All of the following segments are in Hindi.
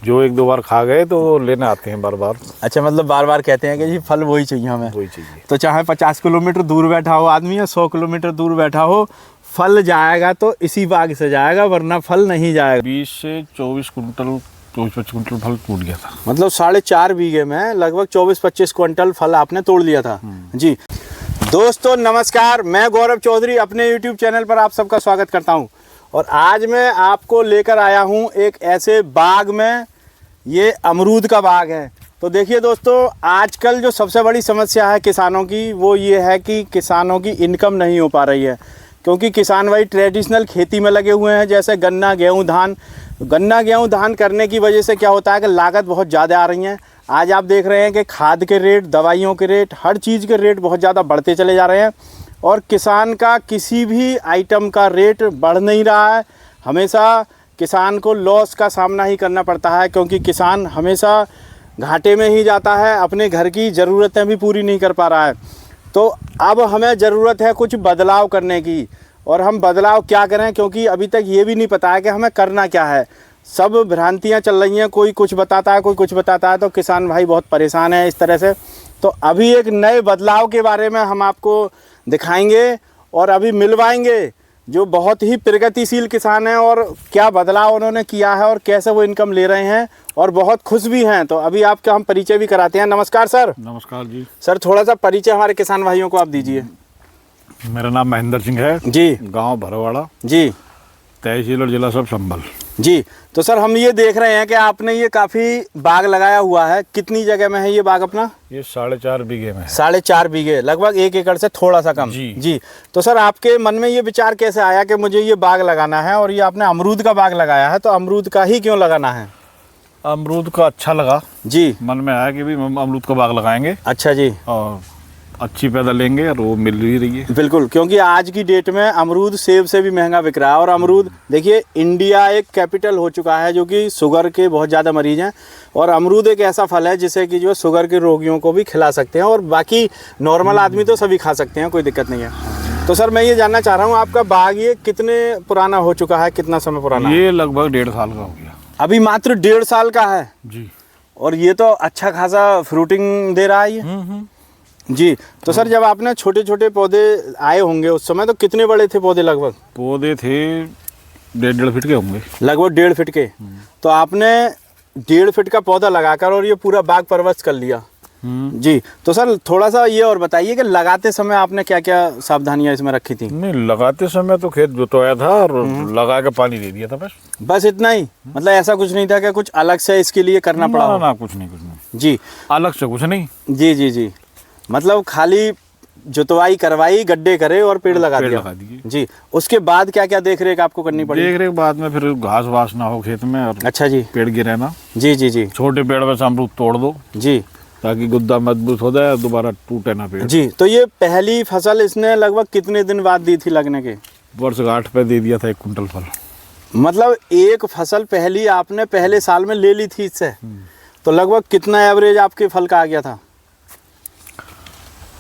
जो एक दो बार खा गए तो वो लेने आते हैं बार बार। अच्छा, मतलब बार बार कहते हैं कि जी फल वही चाहिए हमें, वही चाहिए। तो चाहे 50 किलोमीटर दूर बैठा हो आदमी या 100 किलोमीटर दूर बैठा हो, फल जाएगा तो इसी बाग से जाएगा, वरना फल नहीं जाएगा। 20 से 24 कुंटल 24-25 कुंटल फल टूट गया था। मतलब 4.5 बीघे में लगभग 24-25 क्विंटल फल आपने तोड़ लिया था जी। दोस्तों नमस्कार, मैं गौरव चौधरी अपने YouTube चैनल पर आप सबका स्वागत करता हूं। और आज मैं आपको लेकर आया हूं एक ऐसे बाग में, ये अमरूद का बाग है। तो देखिए दोस्तों, आजकल जो सबसे बड़ी समस्या है किसानों की, वो ये है कि किसानों की इनकम नहीं हो पा रही है, क्योंकि किसान भाई ट्रेडिशनल खेती में लगे हुए हैं, जैसे गन्ना गेहूँ धान करने की वजह से क्या होता है कि लागत बहुत ज़्यादा आ रही है। आज आप देख रहे हैं कि खाद के रेट, दवाइयों के रेट, हर चीज़ के रेट बहुत ज़्यादा बढ़ते चले जा रहे हैं और किसान का किसी भी आइटम का रेट बढ़ नहीं रहा है। हमेशा किसान को लॉस का सामना ही करना पड़ता है, क्योंकि किसान हमेशा घाटे में ही जाता है, अपने घर की ज़रूरतें भी पूरी नहीं कर पा रहा है। तो अब हमें ज़रूरत है कुछ बदलाव करने की, और हम बदलाव क्या करें, क्योंकि अभी तक ये भी नहीं पता है कि हमें करना क्या है। सब भ्रांतियाँ चल रही हैं, कोई कुछ बताता है, कोई कुछ बताता है, तो किसान भाई बहुत परेशान है इस तरह से। तो अभी एक नए बदलाव के बारे में हम आपको दिखाएंगे और अभी मिलवाएंगे जो बहुत ही प्रगतिशील किसान हैं, और क्या बदलाव उन्होंने किया है और कैसे वो इनकम ले रहे हैं, और बहुत खुश भी हैं। तो अभी आपका हम परिचय भी कराते हैं। नमस्कार सर। नमस्कार जी। सर थोड़ा सा परिचय हमारे किसान भाइयों को आप दीजिए। मेरा नाम महेंद्र सिंह है जी। गांव भरवाड़ा जी। तहसील और जिला सब संभल जी। तो सर हम ये देख रहे हैं कि आपने ये काफ़ी बाग लगाया हुआ है। कितनी जगह में है ये बाग अपना? ये 4.5 बीघे में है। 4.5 बीघे, लगभग 1 एकड़ से थोड़ा सा कम। जी। तो सर आपके मन में ये विचार कैसे आया कि मुझे ये बाग लगाना है, और ये आपने अमरूद का बाग लगाया है, तो अमरूद का ही क्यों लगाना है? अमरूद का अच्छा लगा जी, मन में आया कि भी अमरूद का बाग लगाएंगे। अच्छा जी। और अच्छी पैदा लेंगे, और वो मिल ही रही है। बिल्कुल, क्योंकि आज की डेट में अमरूद सेब से भी महंगा बिक रहा है। और अमरूद देखिए, इंडिया एक कैपिटल हो चुका है जो कि शुगर के बहुत ज़्यादा मरीज हैं, और अमरूद एक ऐसा फल है जिसे कि जो शुगर के रोगियों को भी खिला सकते हैं, और बाकी नॉर्मल आदमी तो सभी खा सकते हैं, कोई दिक्कत नहीं है। तो सर मैं ये जानना चाह रहा हूँ, आपका बाग ये कितने पुराना हो चुका है, कितना समय पुराना? ये लगभग 1.5 साल का हो गया। अभी मात्र 1.5 साल का है जी। और ये तो अच्छा खासा फ्रूटिंग दे रहा है ये। जी। तो सर जब आपने छोटे छोटे पौधे आए होंगे उस समय, तो कितने बड़े थे पौधे? लगभग पौधे थे 1.5 फीट के होंगे। लगभग 1.5 फीट के। तो आपने 1.5 फीट का पौधा लगाकर और ये पूरा बाग परवरिश कर लिया। जी। तो सर थोड़ा सा ये और बताइए कि लगाते समय आपने क्या क्या सावधानियां इसमें रखी थी? नहीं, लगाते समय तो खेत जोतवाया था और लगा के पानी दे दिया था बस इतना ही? मतलब ऐसा कुछ नहीं था कि कुछ अलग से इसके लिए करना पड़ा? ना, कुछ नहीं। जी। अलग से कुछ नहीं। जी जी जी। मतलब खाली जुतवाई करवाई, गड्ढे करे और पेड़ लगा दिए। जी। उसके बाद क्या क्या देख रेख आपको करनी पड़ी? देख रेख बाद में फिर घास वास ना हो खेत में, और अच्छा जी, पेड़ गिरे ना। जी जी जी। छोटे पेड़ में से अमरूद तोड़ दो जी, ताकि गुद्दा मजबूत हो जाए, दोबारा टूटे ना पेड़। जी। तो ये पहली फसल इसने लगभग कितने दिन बाद दी थी लगने के? वर्षगांठ पे दे दिया था 1 कुंटल फल। मतलब एक फसल पहली आपने पहले साल में ले ली थी इससे, तो लगभग कितना एवरेज आपके फल का आ गया था?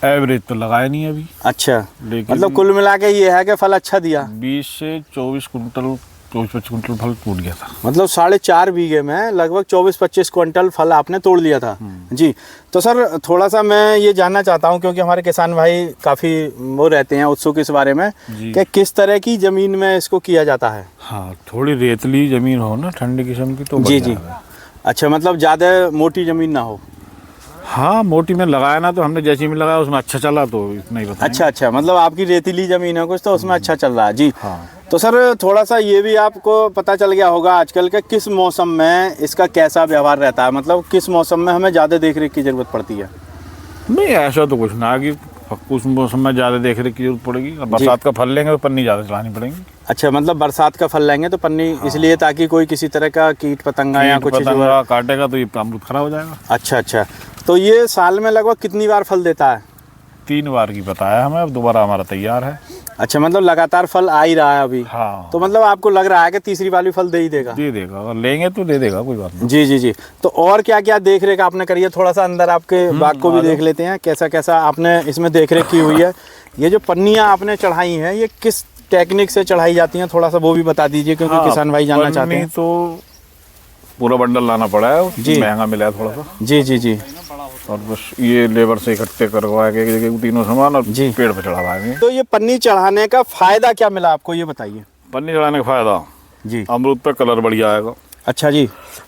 एवरेज तो लगाया नहीं अभी। अच्छा, मतलब कुल मिला के ये है कि फल अच्छा दिया। 20 से 24 कुंटल 24-25 कुंटल फल टूट गया था। मतलब 4.5 बीघे में लगभग 24-25 क्विंटल फल आपने तोड़ लिया था। जी। तो सर थोड़ा सा मैं ये जानना चाहता हूँ, क्योंकि हमारे किसान भाई काफ़ी वो रहते हैं उत्सुक इस बारे में कि किस तरह की ज़मीन में इसको किया जाता है। हाँ, थोड़ी रेतली ज़मीन हो ना, ठंडी किस्म की, तो जी जी। अच्छा, मतलब ज़्यादा मोटी ज़मीन ना हो? हाँ, मोटी में लगाया ना, तो हमने जैसी में लगाया उसमें अच्छा चला, तो इतना ही बताएंगे। अच्छा, मतलब आपकी रेतीली ज़मीन है कुछ, तो उसमें अच्छा चल रहा है। जी। हाँ। तो सर थोड़ा सा ये भी आपको पता चल गया होगा आजकल के किस मौसम में इसका कैसा व्यवहार रहता है, मतलब किस मौसम में हमें ज़्यादा देख रेख की ज़रूरत पड़ती है? नहीं, ऐसा तो कुछ ना कि उस मौसम में ज़्यादा देख रेख की जरूरत पड़ेगी। बरसात का फल लेंगे तो पन्नी ज़्यादा चलानी पड़ेगी। अच्छा, मतलब बरसात का फल लेंगे तो पन्नी, इसलिए ताकि कोई किसी तरह का कीट पतंगा या कुछ काटेगा तो ये अमरूद खराब हो जाएगा। अच्छा। तो ये साल में लगभग कितनी बार फल देता है? 3 बार की बताया हमें, अब दोबारा हमारा तैयार है। अच्छा, मतलब लगातार फल आ ही रहा है अभी। हाँ। तो मतलब आपको लग रहा है कि तीसरी वाली फल दे ही देगा? दे देगा, अगर लेंगे तो दे देगा, कोई बात नहीं। जी जी जी। तो और क्या क्या देख रेख आपने करी है? थोड़ा सा अंदर आपके बाग को भी देख लेते हैं, कैसा कैसा आपने इसमें देख रेख की हुई है। ये जो पन्नियाँ आपने चढ़ाई हैं, ये किस टेक्निक से चढ़ाई जाती हैं, थोड़ा सा वो भी बता दीजिए, क्योंकि किसान भाई जानना चाहते हैं। तो पूरा बंडल लाना पड़ा है, जी। महंगा मिला है थोड़ा सा। जी जी जी। और बस ये लेबर से इकट्ठे करवा के एक जगह तीनों सामान और जी। पेड़ पे चढ़ावाएंगे। तो ये पन्नी चढ़ाने का फायदा क्या मिला आपको, ये बताइए। पन्नी चढ़ाने का फायदा, जी। अमरूद पे कलर बढ़िया आएगा। अच्छा जी,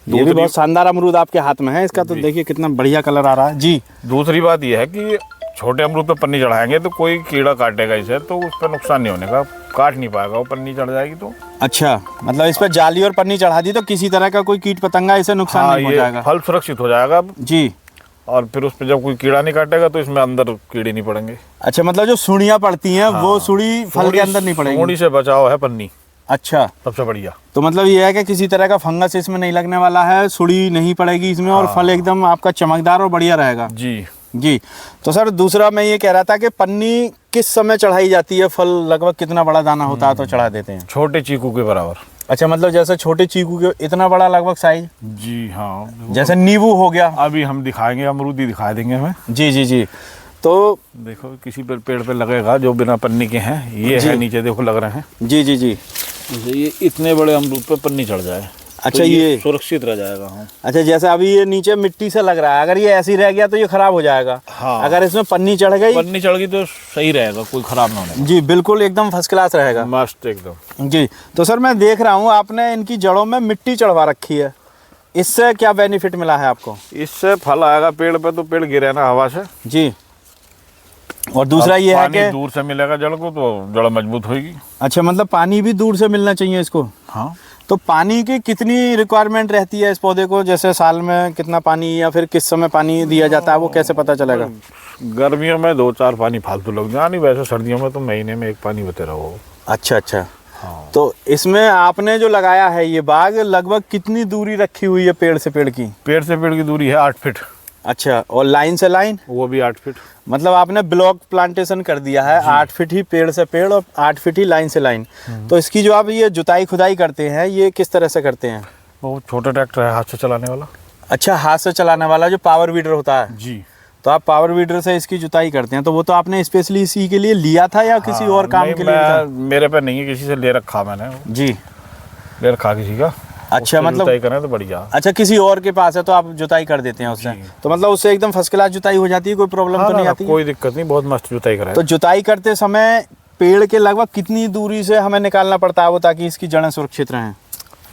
ये भी बहुत शानदार अमरूद आपके हाथ में है इसका, तो देखिए कितना बढ़िया कलर आ रहा है जी। दूसरी बात यह है कि छोटे अमरूद पे पन्नी चढ़ाएंगे तो कोई कीड़ा काटेगा इसे, तो उस पर नुकसान नहीं होने का, काट नहीं पाएगा वो, पन्नी चढ़ जाएगी तो। अच्छा, मतलब इस पर जाली और पन्नी चढ़ा दी तो किसी तरह का कोई कीट पतंगा इसे नुकसान हाँ, नहीं ये पहुंचाएगा। फल सुरक्षित हो जाएगा जी। और फिर उस पर जब कोई कीड़ा नहीं काटेगा तो इसमें अंदर कीड़े नहीं पड़ेंगे। अच्छा, मतलब जो सुड़ियाँ पड़ती हैं वो सुड़ी फल के अंदर नहीं पड़ेगी। सुड़ी से बचाव है पन्नी, अच्छा, सबसे बढ़िया। तो मतलब ये है कि किसी तरह का फंगस इसमें नहीं लगने वाला है, सुड़ी नहीं पड़ेगी इसमें, और फल एकदम आपका चमकदार और बढ़िया रहेगा। जी जी। तो सर दूसरा मैं ये कह रहा था कि पन्नी किस समय चढ़ाई जाती है, फल लगभग कितना बड़ा दाना होता है तो चढ़ा देते हैं? छोटे चीकू के बराबर। अच्छा, मतलब जैसे छोटे चीकू के इतना बड़ा लगभग साइज? जी हाँ, जैसे नींबू हो गया। अभी हम दिखाएंगे, अमरूद ही दिखा देंगे हमें। जी जी जी। तो देखो किसी पेड़ पे लगेगा जो बिना पन्नी के हैं, ये है नीचे देखो लग रहे हैं। जी जी जी। ये इतने बड़े अमरूद पे पन्नी चढ़ जाए अच्छा, तो ये सुरक्षित रह जाएगा। हाँ। अच्छा, जैसे अभी ये नीचे मिट्टी से लग रहा है, अगर ये ऐसे ही रह गया तो ये खराब हो जाएगा। हाँ। अगर इसमें पन्नी चढ़ गई, पन्नी चढ़ गई तो सही रहेगा, कोई खराब ना होने। जी बिल्कुल, एकदम फर्स्ट क्लास रहेगा, मस्त एकदम। जी। तो सर मैं देख रहा हूँ आपने इनकी जड़ों में मिट्टी चढ़वा रखी है, इससे क्या बेनिफिट मिला है आपको? इससे फल आएगा पेड़ पे तो पेड़ गिरे ना हवा से। जी। और दूसरा ये है कि दूर से मिलेगा जड़ को तो जड़ मजबूत होगी। अच्छा, मतलब पानी भी दूर से मिलना चाहिए इसको? हाँ। तो पानी की कितनी रिक्वायरमेंट रहती है इस पौधे को, जैसे साल में कितना पानी या फिर किस समय पानी दिया जाता है, वो कैसे पता चलेगा? गर्मियों में 2-4 पानी फालतू लग जाए, नहीं वैसे सर्दियों में तो महीने में 1 पानी बते रहो। अच्छा अच्छा। हाँ। तो इसमें आपने जो लगाया है ये बाग, लगभग कितनी दूरी रखी हुई है पेड़ से पेड़ की? पेड़ से पेड़ की दूरी है 8 फीट। अच्छा, और लाइन से लाइन? वो भी 8 फीट। मतलब आपने ब्लॉक प्लांटेशन कर दिया है, 8 फीट ही पेड़ से पेड़ और 8 फीट ही लाइन से लाइन। तो इसकी जो आप ये जुताई खुदाई करते हैं, ये किस तरह से करते हैं? वो छोटा ट्रैक्टर है हाथ से चलाने वाला। अच्छा, हाथ से चलाने वाला जो पावर वीडर होता है? जी। तो आप पावर वीडर से इसकी जुताई करते हैं, तो वो तो आपने स्पेशली इसी के लिए लिया था या किसी और काम के लिए था? मेरे पे नहीं है, किसी से ले रखा मैंने। जी, ले रखा किसी का। अच्छा, मतलब जुताई करें तो बढ़िया। अच्छा, किसी और के पास है तो आप जुताई कर देते हैं उससे, तो मतलब उससे एकदम फर्स्ट क्लास जुताई हो जाती है, कोई प्रॉब्लम तो नहीं आती? कोई दिक्कत नहीं, बहुत मस्त जुताई कराए। तो जुताई करते समय पेड़ के लगभग कितनी दूरी से हमें निकालना पड़ता है वो, ताकि इसकी जड़ें सुरक्षित रहें?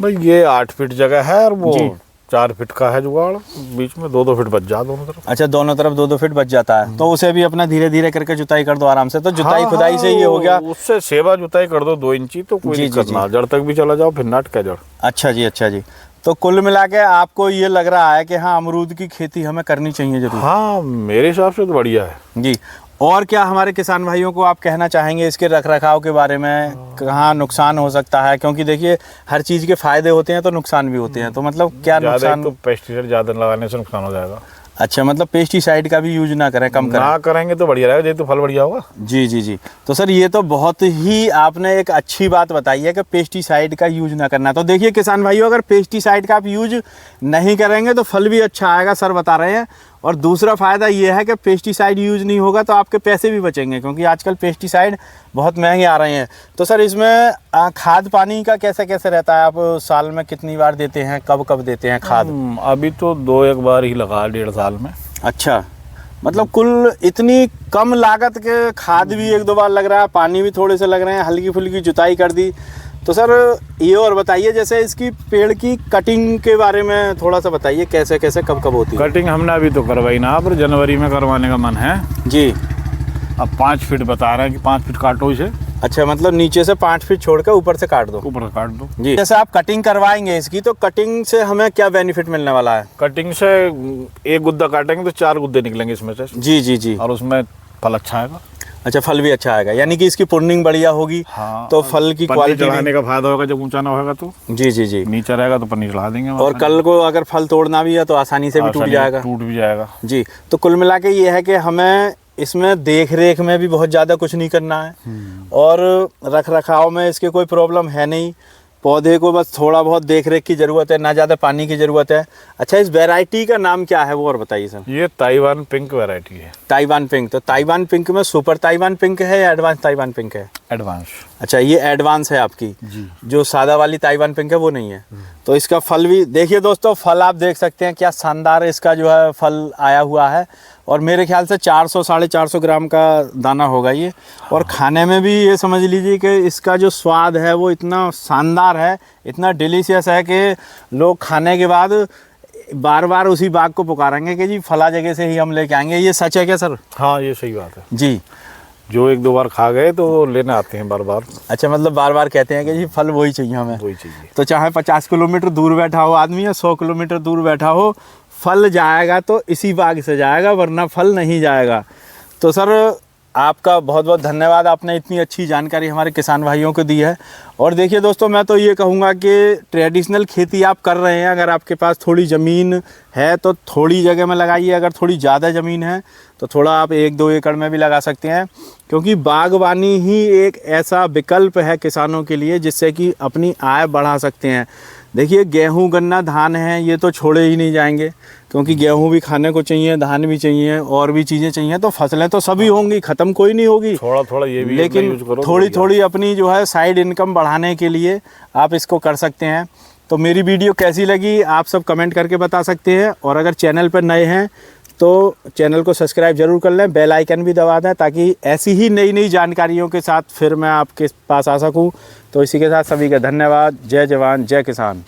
भाई ये 8 फीट जगह है और वो 4 फीट का है जुगाड़, बीच में 2-2 फीट बच जा दोनों तरफ। अच्छा, दोनों तरफ 2-2 फीट बच जाता है, तो उसे भी अपना धीरे धीरे करके जुताई कर दो आराम से। तो जुताई खुदाई से ये हो गया, उससे सेवा जुताई कर दो 2 इंची तो कोई दिक्कत ना, जड़ तक भी चला जाओ फिर नट का जड़। अच्छा जी, अच्छा जी। तो कुल मिला के आपको ये लग रहा है कि हाँ, अमरूद की खेती हमें करनी चाहिए जरूर? हाँ, मेरे हिसाब से तो बढ़िया है जी। और क्या हमारे किसान भाइयों को आप कहना चाहेंगे इसके रख रखाव के बारे में, कहाँ नुकसान हो सकता है? क्योंकि देखिए हर चीज़ के फायदे होते हैं तो नुकसान भी होते हैं, तो मतलब क्या नुकसान? तो पेस्टिसाइड ज़्यादा लगाने से नुकसान हो जाएगा। अच्छा, मतलब पेस्टिसाइड का भी यूज ना करें, कम करें? ना करेंगे तो बढ़िया रहेगा, तो फल बढ़िया होगा। जी जी जी। तो सर ये तो बहुत ही आपने एक अच्छी बात बताई है कि पेस्टिसाइड का यूज ना करना। तो देखिए किसान भाइयों, अगर पेस्टिसाइड का आप यूज नहीं करेंगे तो फल भी अच्छा आएगा, सर बता रहे हैं। और दूसरा फ़ायदा ये है कि पेस्टिसाइड यूज नहीं होगा तो आपके पैसे भी बचेंगे, क्योंकि आजकल पेस्टिसाइड बहुत महंगे आ रहे हैं। तो सर इसमें खाद पानी का कैसे कैसे रहता है? आप साल में कितनी बार देते हैं, कब कब देते हैं खाद? अभी तो 2-1 बार ही लगा 1.5 साल में। अच्छा, मतलब कुल इतनी कम लागत के खाद भी 1-2 बार लग रहा है, पानी भी थोड़े से लग रहे हैं, हल्की फुल्की जुताई कर दी। तो सर ये और बताइए, जैसे इसकी पेड़ की कटिंग के बारे में थोड़ा सा बताइए, कैसे कैसे कब कब होती है? कटिंग हमने अभी तो करवाई ना, पर जनवरी में करवाने का मन है जी। अब 5 फीट बता रहे हैं कि 5 फीट काटो इसे। अच्छा, मतलब नीचे से 5 फीट छोड़ कर ऊपर से काट दो? ऊपर काट दो जी। जैसे आप कटिंग करवाएंगे इसकी, तो कटिंग से हमें क्या बेनिफिट मिलने वाला है? कटिंग से 1 गुद्दा काटेंगे तो 4 गुद्दे निकलेंगे इसमें से। जी जी जी। और उसमें फल अच्छा आएगा। अच्छा, फल भी अच्छा आएगा, यानी कि इसकी पुर्निंग बढ़िया होगी। हाँ, तो फल की क्वालिटी चढ़ाने का फायदा होगा, जब ऊंचा ना होगा तो। जी जी जी। नीचा रहेगा तो पन्नी चढ़ा देंगे, और कल को अगर फल तोड़ना भी है तो आसानी से भी टूट जाएगा। टूट भी जाएगा जी। तो कुल मिला के ये है कि हमें इसमें देख रेख में भी बहुत ज़्यादा कुछ नहीं करना है, और रख रखाव में इसके कोई प्रॉब्लम है नहीं। पौधे को बस थोड़ा बहुत देख रेख की ज़रूरत है, ना ज़्यादा पानी की ज़रूरत है। अच्छा, इस वैरायटी का नाम क्या है वो और बताइए सर। ये ताइवान पिंक वैरायटी है। ताइवान पिंक, तो ताइवान पिंक में सुपर ताइवान पिंक है या एडवांस ताइवान पिंक है? एडवांस। अच्छा, ये एडवांस है आपकी जी। जो सादा वाली ताइवान पिंक है वो नहीं है। तो इसका फल भी देखिए दोस्तों, फल आप देख सकते हैं क्या शानदार इसका जो है फल आया हुआ है। और मेरे ख्याल से 400 साढ़े 400 ग्राम का दाना होगा ये। और खाने में भी ये समझ लीजिए कि इसका जो स्वाद है वो इतना शानदार है, इतना डिलीशियस है कि लोग खाने के बाद बार बार उसी बाग को पुकारेंगे कि जी फला जगह से ही हम लेके आएंगे। ये सच है क्या सर? हाँ, ये सही बात है जी। जो एक दो बार खा गए तो लेने आते हैं बार बार। अच्छा, मतलब बार बार कहते हैं कि जी फल वही चाहिए हमें। वही चाहिए। तो चाहे 50 किलोमीटर दूर बैठा हो आदमी या 100 किलोमीटर दूर बैठा हो, फल जाएगा तो इसी बाग से जाएगा, वरना फल नहीं जाएगा। तो सर आपका बहुत बहुत धन्यवाद, आपने इतनी अच्छी जानकारी हमारे किसान भाइयों को दी है। और देखिए दोस्तों, मैं तो ये कहूँगा कि ट्रेडिशनल खेती आप कर रहे हैं, अगर आपके पास थोड़ी ज़मीन है तो थोड़ी जगह में लगाइए, अगर थोड़ी ज़्यादा ज़मीन है तो थोड़ा आप 1-2 एकड़ में भी लगा सकते हैं, क्योंकि बागवानी ही एक ऐसा विकल्प है किसानों के लिए जिससे कि अपनी आय बढ़ा सकते हैं। देखिए, गेहूं, गन्ना, धान है, ये तो छोड़े ही नहीं जाएंगे, क्योंकि गेहूं भी खाने को चाहिए, धान भी चाहिए, और भी चीज़ें चाहिए। तो फसलें तो सभी होंगी, ख़त्म कोई नहीं होगी। थोड़ा थोड़ा ये भी लेकिन यूज करो, थोड़ी थोड़ी अपनी जो है साइड इनकम बढ़ाने के लिए आप इसको कर सकते हैं। तो मेरी वीडियो कैसी लगी आप सब कमेंट करके बता सकते हैं। और अगर चैनल पर नए हैं तो चैनल को सब्सक्राइब जरूर कर लें, बेल आइकन भी दबा दें, ताकि ऐसी ही नई नई जानकारियों के साथ फिर मैं आपके पास आ सकूं। तो इसी के साथ सभी का धन्यवाद। जय जवान, जय किसान।